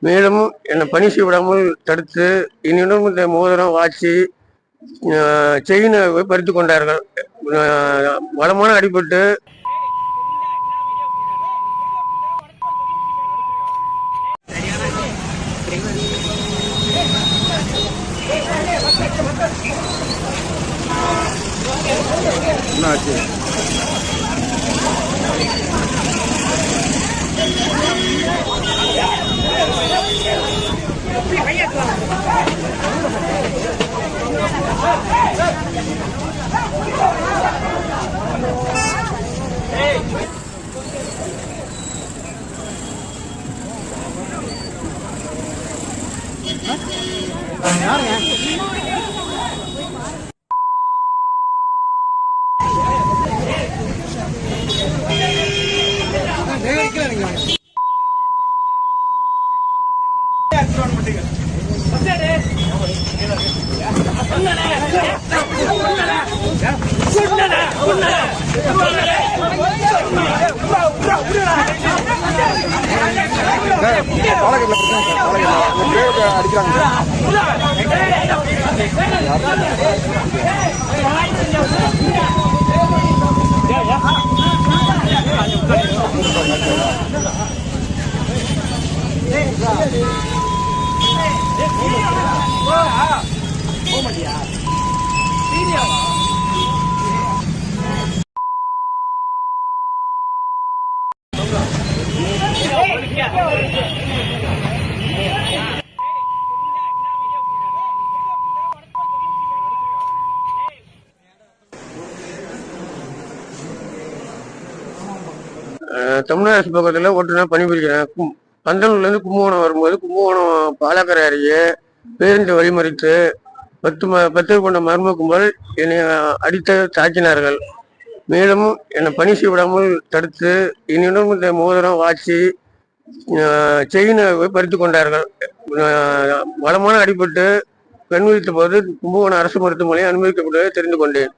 மேலும் என்னை பணி செய்விடாமல் தடுத்து என்னிடம் இந்த மோதிரம் வாட்சி செயினை பறித்து கொண்டார்கள். பலமான அடிபட்டு தமிழ்நாடு அரசு பக்கத்தில் ஓட்டுநர் பணிபுரிக்கிறேன். பந்தலூர்லேருந்து கும்பகோணம் வரும்போது கும்பகோணம் பாலக்கரை அருகே பேருந்து வழிமறித்து 10 கொண்ட மர்ம கும்பல் என்னை அடித்து தாக்கினார்கள். மேலும் என்னை பணி செய்விடாமல் தடுத்து என்னிடம் இந்த மோதிரம் வாட்சி செயினை பறித்து கொண்டார்கள். பலமான அடிபட்டு கண் விழித்த போது கும்பகோணம் அரசு மருத்துவமனையை அனுமதிக்கப்படுவதை தெரிந்து கொண்டேன்.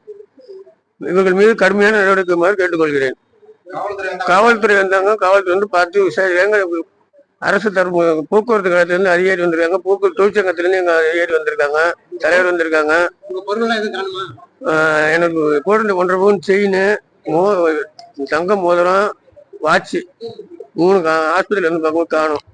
இவர்கள் மீது கடுமையான நடவடிக்கையுமாறு கேட்டுக்கொள்கிறேன். காவல்துறை வந்தாங்க. காவல்துறை வந்து பார்த்து விசாரிக்காங்க. அரசு தரப்பு போக்குவரத்து கழகத்திலிருந்து அதிகாரி வந்திருக்காங்க. போக்குவரத்து தொழிற்சங்கத்திலிருந்து எங்க அதிகாரி வந்திருக்காங்க. தலைவர் வந்திருக்காங்க. எனக்கு போட்டு 1.5 பவுன் செயின், தங்க மோதிரம், வாட்சி 3 ஹாஸ்பிட்டல் வந்து பார்க்கும்போது காணும்.